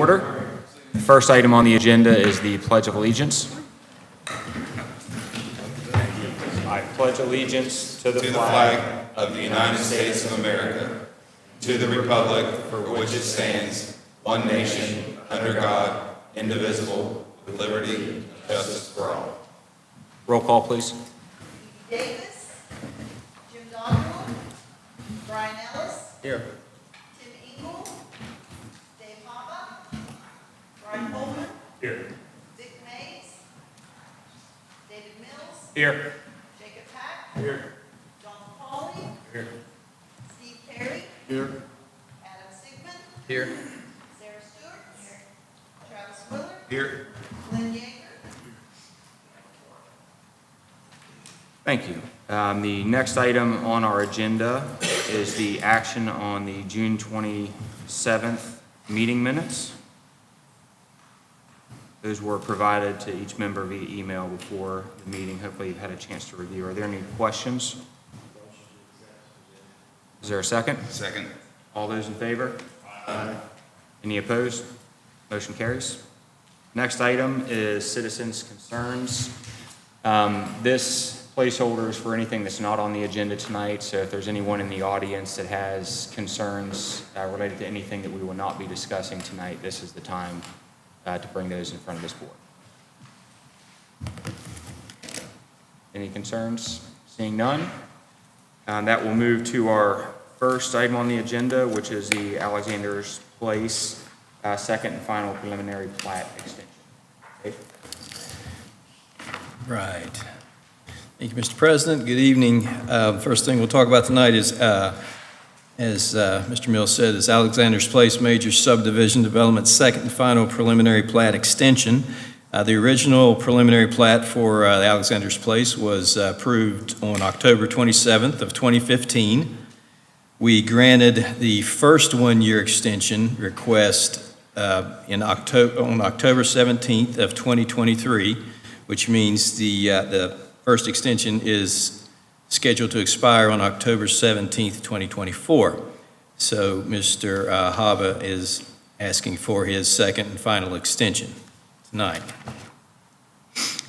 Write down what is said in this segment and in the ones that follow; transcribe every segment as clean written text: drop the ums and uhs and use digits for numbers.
Order. The first item on the agenda is the Pledge of Allegiance. I pledge allegiance to the flag of the United States of America, to the republic for which it stands, one nation, under God, indivisible, with liberty and justice for all. Roll call, please. Davis, Jim Donald, Brian Ellis, Here. Tim Engel, Dave Hoppa, Brian Coleman, Here. Dick Mays, David Mills, Here. Jacob Pack, Here. John Pauly, Here. Steve Perry, Here. Adam Sigmund, Here. Sarah Stewart, Travis Willard, Here. Glenn Yeager. Thank you. The next item on our agenda is the action on the June 27th meeting minutes. Those were provided to each member via email before the meeting. Hopefully you've had a chance to review. Are there any questions? Is there a second? Second. All those in favor? Aye. Any opposed? Motion carries. Next item is citizens' concerns. This placeholder is for anything that's not on the agenda tonight, so if there's anyone in the audience that has concerns related to anything that we will not be discussing tonight, this is the time to bring those in front of this board. Any concerns? Seeing none, that will move to our first item on the agenda, which is the Alexander's Place second and final preliminary plat extension. Dave? Right. Thank you, Mr. President. Good evening. First thing we'll talk about tonight is, as Mr. Mills said, is Alexander's Place Major Subdivision Development Second and Final Preliminary Plat Extension. The original preliminary plat for the Alexander's Place was approved on October 27th of 2015. We granted the first one-year extension request on October 17th of 2023, which means the first extension is scheduled to expire on October 17th, 2024. So Mr. Hava is asking for his second and final extension tonight.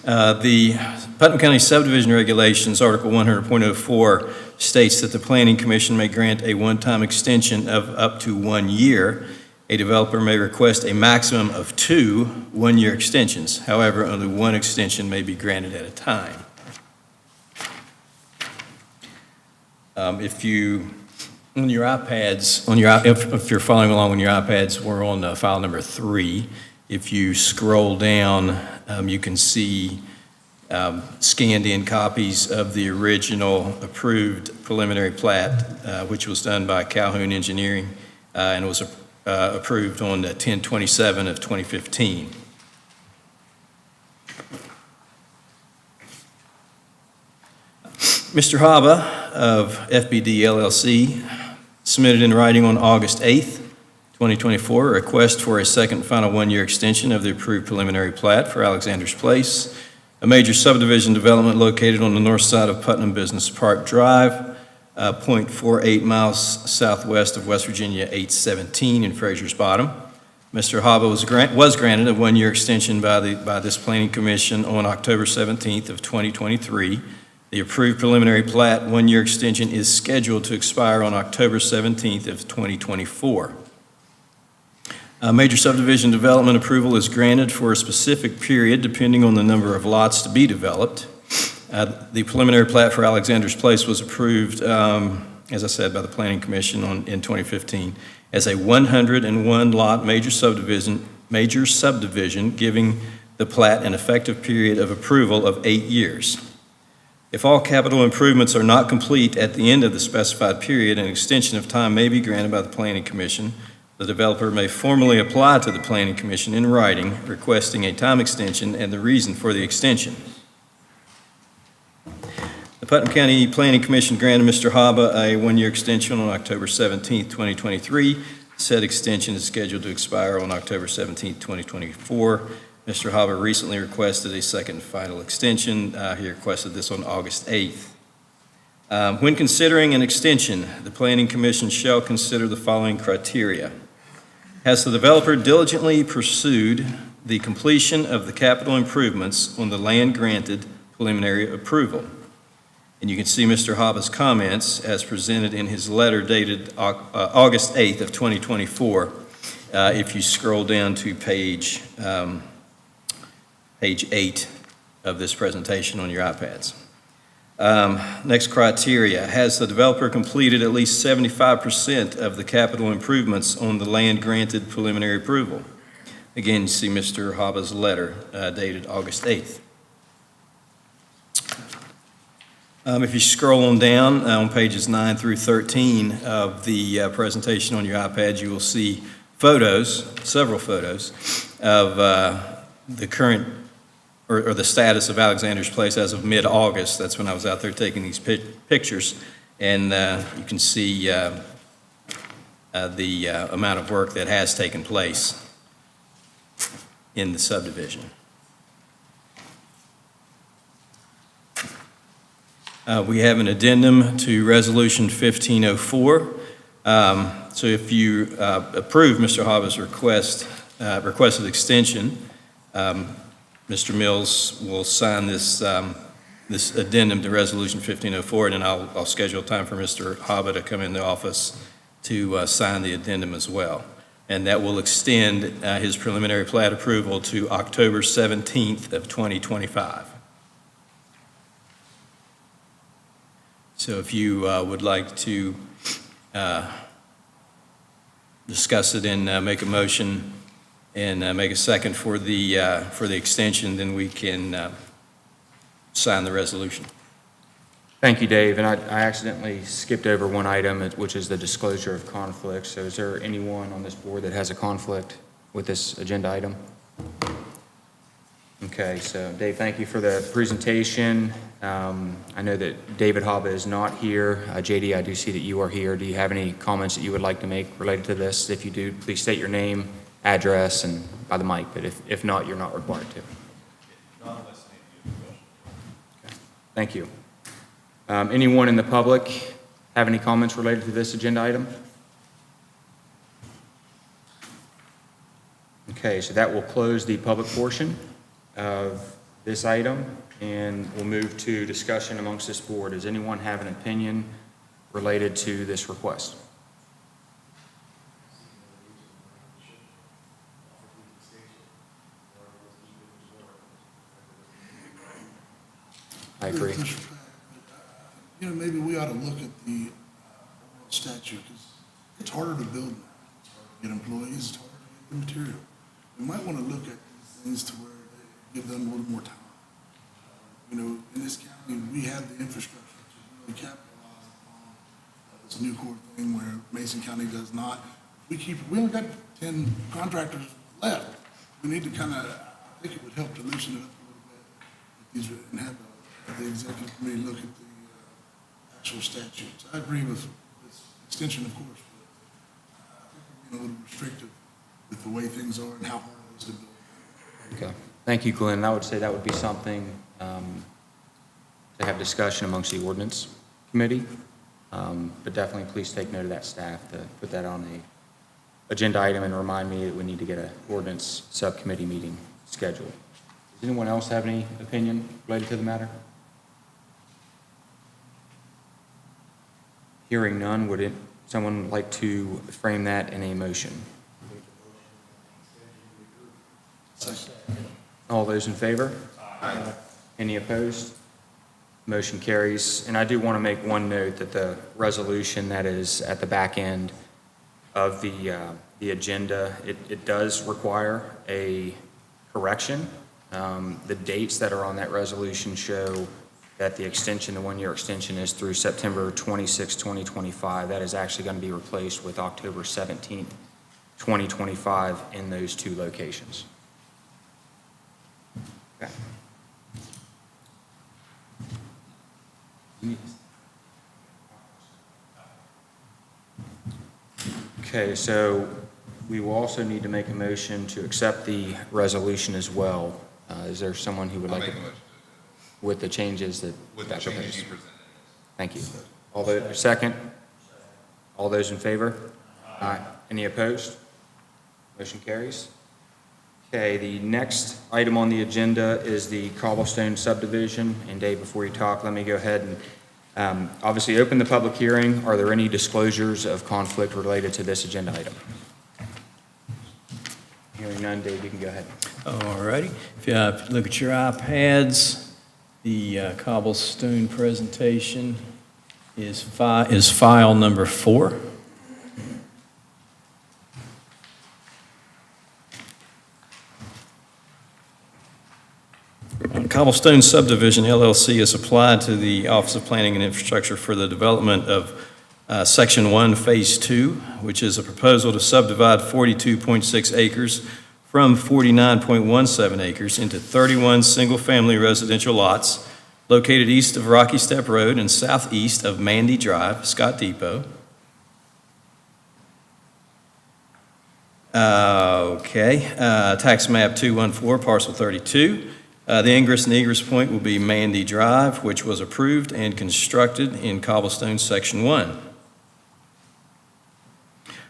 The Putnam County Subdivision Regulations, Article 100.04, states that the Planning Commission may grant a one-time extension of up to 1 year. A developer may request a maximum of 2 one-year extensions. However, only one extension may be granted at a time. If you, on your iPads, if you're following along on your iPads, we're on file number 3. If you scroll down, you can see scanned in copies of the original approved preliminary plat, which was done by Calhoun Engineering, and was approved on 10/27 of 2015. Mr. Haba of FBD LLC submitted in writing on August 8th, 2024, a request for a second and final one-year extension of the approved preliminary plat for Alexander's Place, a major subdivision development located on the north side of Putnam Business Park Drive, 0.48 miles southwest of West Virginia 817 in Fraser's Bottom. Mr. Haba was granted a one-year extension by this Planning Commission on October 17th of 2023. The approved preliminary plat one-year extension is scheduled to expire on October 17th of 2024. Major subdivision development approval is granted for a specific period depending on the number of lots to be developed. The preliminary plat for Alexander's Place was approved, as I said, by the Planning Commission in 2015 as a 101-lot major subdivision, giving the plat an effective period of approval of 8 years. If all capital improvements are not complete at the end of the specified period, an extension of time may be granted by the Planning Commission. The developer may formally apply to the Planning Commission in writing, requesting a time extension and the reason for the extension. The Putnam County Planning Commission granted Mr. Haba a one-year extension on October 17, 2023. Said extension is scheduled to expire on October 17, 2024. Mr. Haba recently requested a second and final extension. He requested this on August 8th. When considering an extension, the Planning Commission shall consider the following criteria. Has the developer diligently pursued the completion of the capital improvements on the land granted preliminary approval? And you can see Mr. Hava's comments as presented in his letter dated August 8th of 2024. If you scroll down to page 8 of this presentation on your iPads. Next criteria, has the developer completed at least 75% of the capital improvements on the land granted preliminary approval? Again, you see Mr. Hava's letter dated August 8th. If you scroll on down on pages 9 through 13 of the presentation on your iPad, you will see photos, several photos, of the current or the status of Alexander's Place as of mid-August. That's when I was out there taking these pictures. And you can see the amount of work that has taken place in the subdivision. We have an addendum to Resolution 1504. So if you approve Mr. Hava's requested extension, Mr. Mills will sign this addendum to Resolution 1504, and then I'll schedule time for Mr. Hava to come in the office to sign the addendum as well. And that will extend his preliminary plat approval to October 17th of 2025. So if you would like to discuss it and make a motion and make a second for the extension, then we can sign the resolution. Thank you, Dave. And I accidentally skipped over one item, which is the disclosure of conflicts. So is there anyone on this board that has a conflict with this agenda item? Okay, so Dave, thank you for the presentation. I know that David Hava is not here. JD, I do see that you are here. Do you have any comments that you would like to make related to this? If you do, please state your name, address, and by the mic, but if not, you're not required to. Okay. Thank you. Anyone in the public have any comments related to this agenda item? Okay, so that will close the public portion of this item, and we'll move to discussion amongst this board. Does anyone have an opinion related to this request? I agree. You know, maybe we ought to look at the statute, because it's harder to build now. It's harder to get employees, it's harder to get the material. We might want to look at these things to where they give them a little more time. You know, in this county, we have the infrastructure to really capitalize on this new core thing where Mason County does not. We only got 10 contractors left. We need to kind of, I think it would help to loosen it up a little bit and have the executive committee look at the actual statutes. I agree with this extension, of course, but I think we're being a little restrictive with the way things are and how hard it is to build. Okay. Thank you, Glenn. I would say that would be something to have discussion amongst the ordinance committee. But definitely please take note of that, staff, to put that on the agenda item and remind me that we need to get an ordinance subcommittee meeting scheduled. Does anyone else have any opinion related to the matter? Hearing none, would someone like to frame that in a motion? All those in favor? Aye. Any opposed? Motion carries. And I do want to make one note that the resolution that is at the back end of the agenda, it does require a correction. The dates that are on that resolution show that the extension, the one-year extension, is through September 26, 2025. That is actually going to be replaced with October 17th, 2025 in those two locations. Okay. Okay, so we will also need to make a motion to accept the resolution as well. Is there someone who would like to? With the changes that. With the changes you presented. Thank you. All those, second? All those in favor? Aye. Any opposed? Motion carries. Okay, the next item on the agenda is the Cobblestone subdivision. And Dave, before you talk, let me go ahead and obviously open the public hearing. Are there any disclosures of conflict related to this agenda item? Hearing none, Dave, you can go ahead. All righty. If you look at your iPads, the Cobblestone presentation is file number 4. Cobblestone Subdivision LLC has applied to the Office of Planning and Infrastructure for the development of Section 1, Phase 2, which is a proposal to subdivide 42.6 acres from 49.17 acres into 31 single-family residential lots located east of Rocky Step Road and southeast of Mandy Drive, Scott Depot. Tax map 214, parcel 32. The ingress and egress point will be Mandy Drive, which was approved and constructed in Cobblestone Section 1.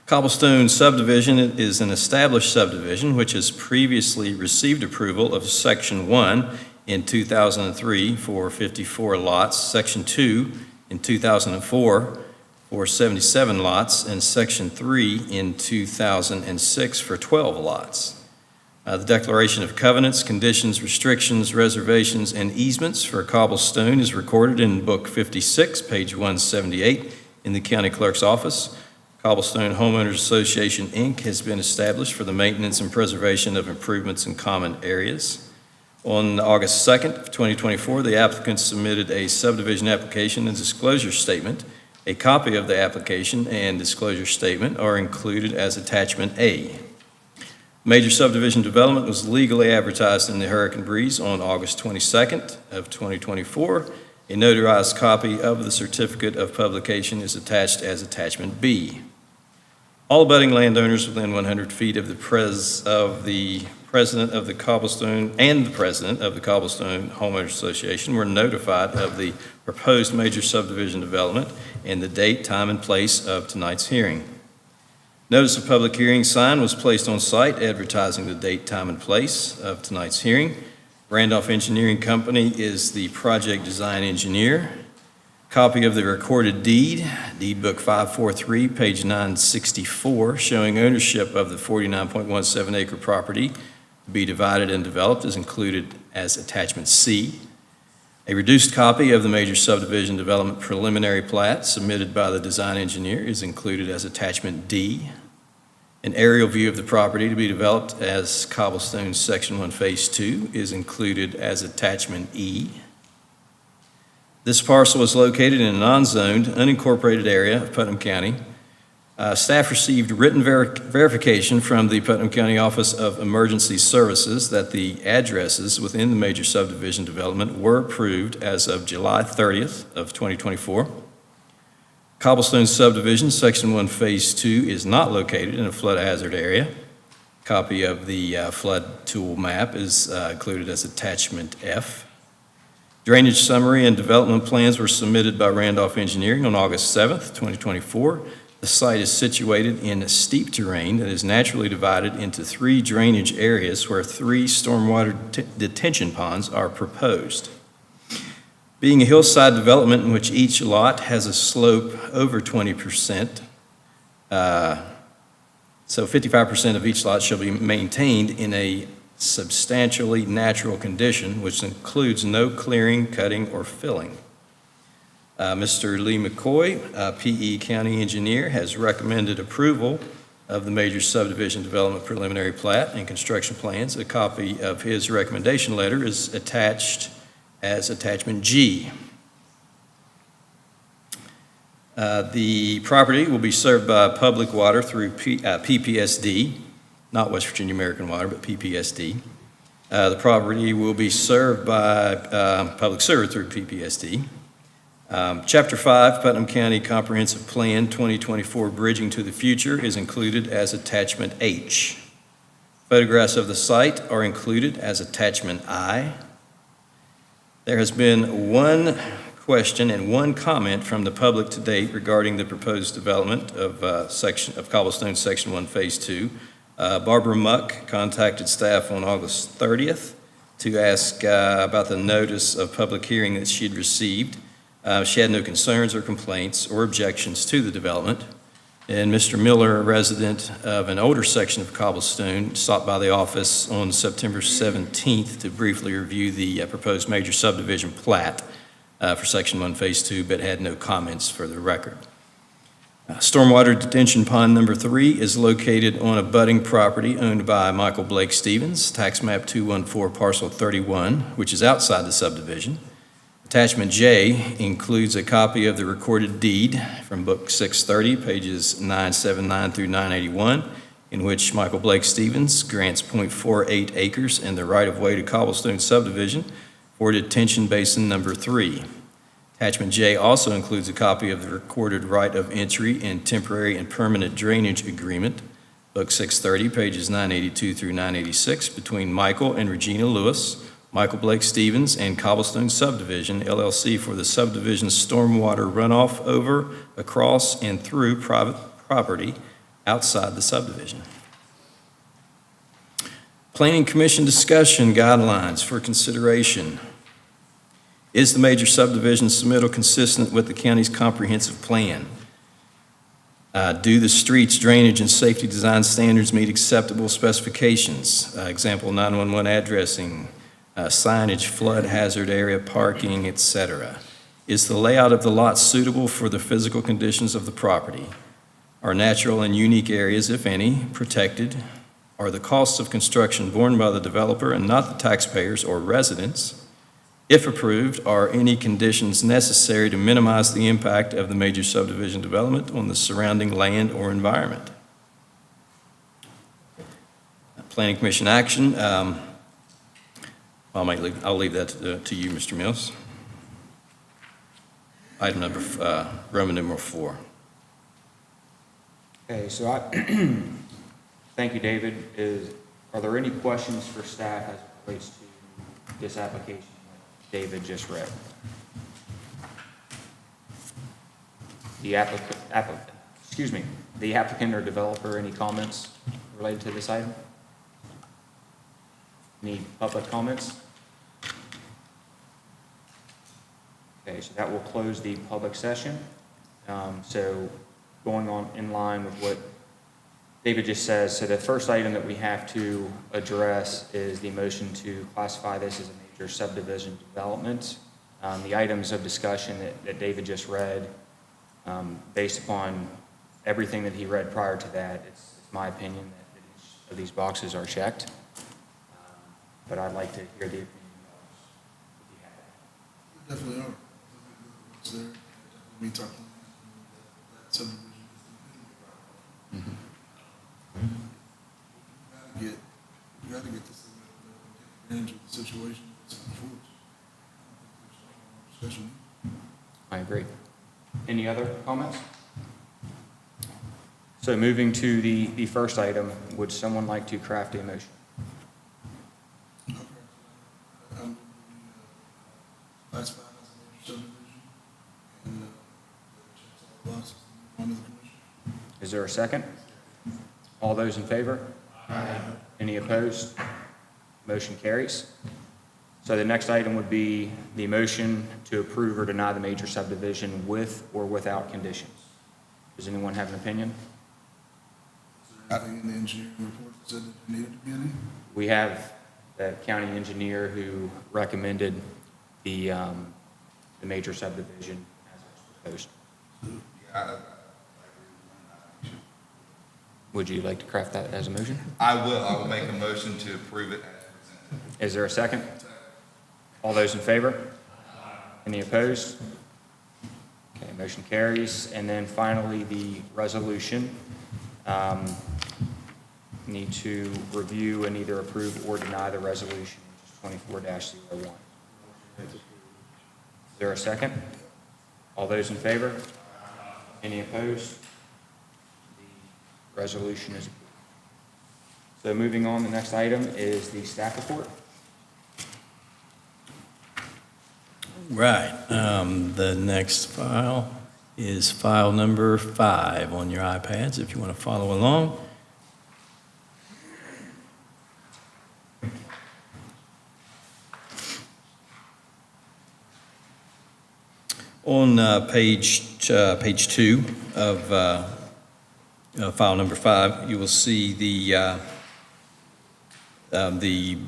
Cobblestone subdivision is an established subdivision which has previously received approval of Section 1 in 2003 for 54 lots, Section 2 in 2004 for 77 lots, and Section 3 in 2006 for 12 lots. The declaration of covenants, conditions, restrictions, reservations, and easements for Cobblestone is recorded in Book 56, page 178 in the County Clerk's office. Cobblestone Homeowners Association, Inc. has been established for the maintenance and preservation of improvements in common areas. On August 2nd, of 2024, the applicant submitted a subdivision application and disclosure statement. A copy of the application and disclosure statement are included as Attachment A. Major subdivision development was legally advertised in the Hurricane Breeze on August 22nd of 2024. A notarized copy of the certificate of publication is attached as Attachment B. All abutting landowners within 100 feet of the president of the Cobblestone and the president of the Cobblestone Homeowners Association were notified of the proposed major subdivision development and the date, time, and place of tonight's hearing. Notice of public hearing sign was placed on site advertising the date, time, and place of tonight's hearing. Randolph Engineering Company is the project design engineer. Copy of the recorded deed, Deed Book 543, page 964, showing ownership of the 49.17 acre property to be divided and developed is included as Attachment C. A reduced copy of the major subdivision development preliminary plat submitted by the design engineer is included as Attachment D. An aerial view of the property to be developed as Cobblestone Section 1 Phase 2 is included as Attachment E. This parcel is located in a non-zoned, unincorporated area of Putnam County. Staff received written verification from the Putnam County Office of Emergency Services that the addresses within the major subdivision development were approved as of July 30th of 2024. Cobblestone subdivision, Section 1, Phase 2 is not located in a flood hazard area. Copy of the flood tool map is included as Attachment F. Drainage summary and development plans were submitted by Randolph Engineering on August 7th, 2024. The site is situated in steep terrain that is naturally divided into 3 drainage areas where 3 stormwater detention ponds are proposed. Being a hillside development in which each lot has a slope over 20%, so 55% of each lot shall be maintained in a substantially natural condition, which includes no clearing, cutting, or filling. Mr. Lee McCoy, PE County Engineer, has recommended approval of the major subdivision development preliminary plat and construction plans. A copy of his recommendation letter is attached as Attachment G. The property will be served by public water through PPSD, not West Virginia American Water, but PPSD. The property will be served by public sewer through PPSD. Chapter 5, Putnam County Comprehensive Plan 2024 Bridging to the Future is included as Attachment H. Photographs of the site are included as Attachment I. There has been one question and one comment from the public to date regarding the proposed development of Cobblestone Section 1 Phase 2. Barbara Muck contacted staff on August 30th to ask about the notice of public hearing that she had received. She had no concerns or complaints or objections to the development. And Mr. Miller, a resident of an older section of Cobblestone, stopped by the office on September 17th to briefly review the proposed major subdivision plat for Section 1, Phase 2, but had no comments for the record. Stormwater detention pond number 3 is located on a budding property owned by Michael Blake Stevens, tax map 214, parcel 31, which is outside the subdivision. Attachment J includes a copy of the recorded deed from Book 630, pages 979 through 981, in which Michael Blake Stevens grants .48 acres in the right-of-way to Cobblestone subdivision for detention basin number 3. Attachment J also includes a copy of the recorded right of entry and temporary and permanent drainage agreement, Book 630, pages 982 through 986, between Michael and Regina Lewis, Michael Blake Stevens, and Cobblestone Subdivision, LLC, for the subdivision's stormwater runoff over, across, and through private property outside the subdivision. Planning Commission discussion guidelines for consideration. Is the major subdivision submittal consistent with the county's comprehensive plan? Do the streets, drainage, and safety design standards meet acceptable specifications? Example, 911 addressing, signage, flood hazard area, parking, etc. Is the layout of the lot suitable for the physical conditions of the property? Are natural and unique areas, if any, protected? Are the costs of construction borne by the developer and not the taxpayers or residents? If approved, are any conditions necessary to minimize the impact of the major subdivision development on the surrounding land or environment? Planning Commission action. I'll leave that to you, Mr. Mills. Item number, Roman numeral 4. Okay, so thank you, David. Are there any questions for staff as it relates to this application that David just read? The applicant or developer, any comments related to this item? Any public comments? Okay, so that will close the public session. So going on in line with what David just says, so the first item that we have to address is the motion to classify this as a major subdivision development. The items of discussion that David just read, based upon everything that he read prior to that, it's my opinion that each of these boxes are checked. But I'd like to hear the opinion if you have it. Definitely are. It's there. We talked about that subdivision. You gotta get this thing, take advantage of the situation that's before us. Discussion. I agree. Any other comments? So moving to the first item, would someone like to craft a motion? Classified as a major subdivision, and checks all the boxes on the commission. Is there a second? All those in favor? Aye. Any opposed? Motion carries. So the next item would be the motion to approve or deny the major subdivision with or without conditions. Does anyone have an opinion? Is there anything in the engineering report that said that there needed to be any? We have the county engineer who recommended the major subdivision as it was proposed. Would you like to craft that as a motion? I will make a motion to approve it as presented. Is there a second? All those in favor? Any opposed? Okay, motion carries. And then finally, the resolution. Need to review and either approve or deny the resolution, which is 24-01. Is there a second? All those in favor? Any opposed? The resolution is approved. So moving on, the next item is the staff report. Right. The next file is file number 5 on your iPads if you want to follow along. On page 2 of file number 5, you will see the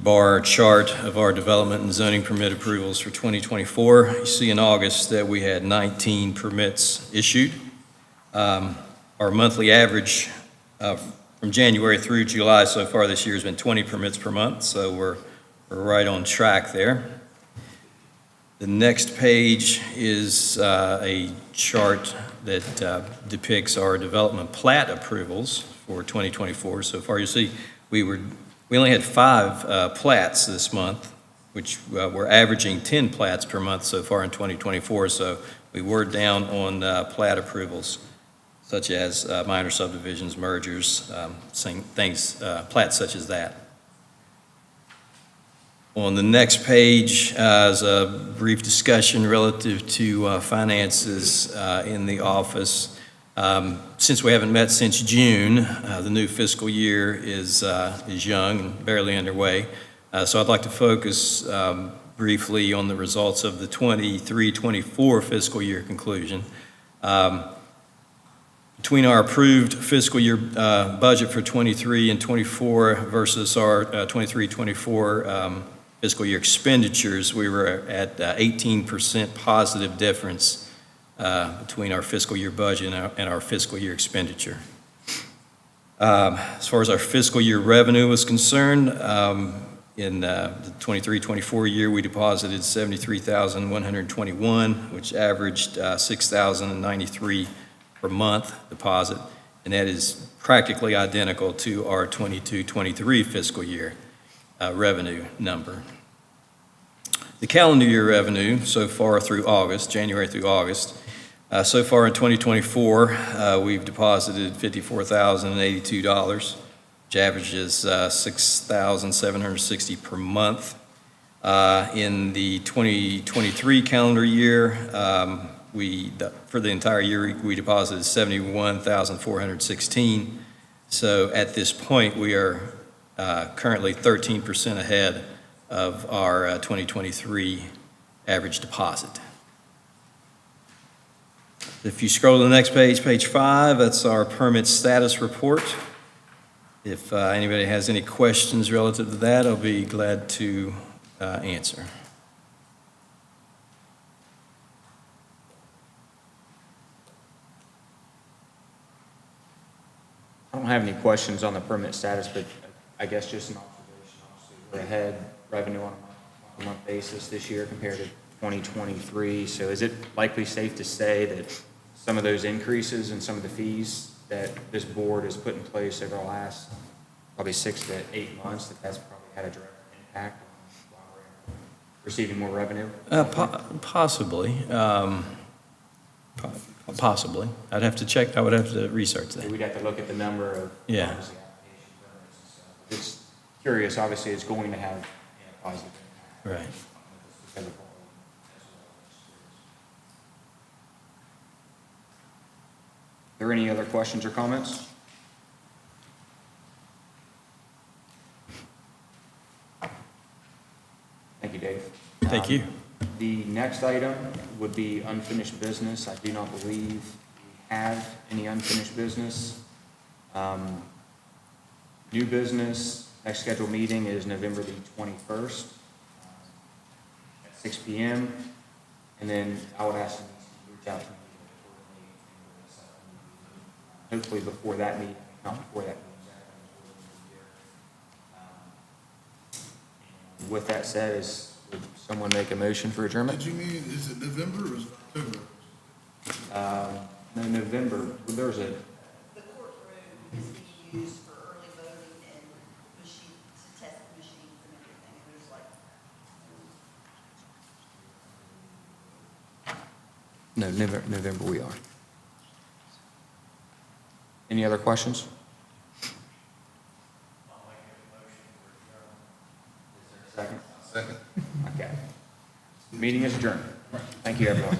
bar chart of our development and zoning permit approvals for 2024. You see in August that we had 19 permits issued. Our monthly average from January through July so far this year has been 20 permits per month, so we're right on track there. The next page is a chart that depicts our development plat approvals for 2024. So far, you see, we only had 5 plats this month, which we're averaging 10 plats per month so far in 2024. So we were down on plat approvals, such as minor subdivisions, mergers, plats such as that. On the next page is a brief discussion relative to finances in the office. Since we haven't met since June, the new fiscal year is young and barely underway. So I'd like to focus briefly on the results of the 23-24 fiscal year conclusion. Between our approved fiscal year budget for 23 and 24 versus our 23-24 fiscal year expenditures, we were at 18% positive difference between our fiscal year budget and our fiscal year expenditure. As far as our fiscal year revenue was concerned, in the 23-24 year, we deposited $73,121, which averaged $6,093 per month deposit, and that is practically identical to our 22-23 fiscal year revenue number. The calendar year revenue so far through August, January through August, so far in 2024, we've deposited $54,082, which averages $6,760 per month. In the 2023 calendar year, for the entire year, we deposited $71,416. So at this point, we are currently 13% ahead of our 2023 average deposit. If you scroll to the next page, page 5, that's our permit status report. If anybody has any questions relative to that, I'll be glad to answer. I don't have any questions on the permit status, but I guess just an observation. Obviously, we're ahead revenue on a month-to-month basis this year compared to 2023. So is it likely safe to say that some of those increases and some of the fees that this board has put in place over the last probably 6 to 8 months, that's probably had a direct impact on why we're receiving more revenue? Possibly. Possibly. I'd have to check. I would have to research that. We'd have to look at the number of Yeah. obviously application permits and stuff. It's curious. Obviously, it's going to have positive impact. Right. Because of all as well. Are there any other questions or comments? Thank you, Dave. Thank you. The next item would be unfinished business. I do not believe we have any unfinished business. New business, next scheduled meeting is November the 21st at 6 p.m. And then I would ask them to reach out to me hopefully before that meeting, not before that meeting. With that said, would someone make a motion for adjournment? Did you mean, is it November or is it October? No, November. There's a, The courtroom is being used for early voting and machine, to test the machines and everything, and there's like, no, November we are. Any other questions? Second? Second. Okay. Meeting is adjourned. Thank you, everyone.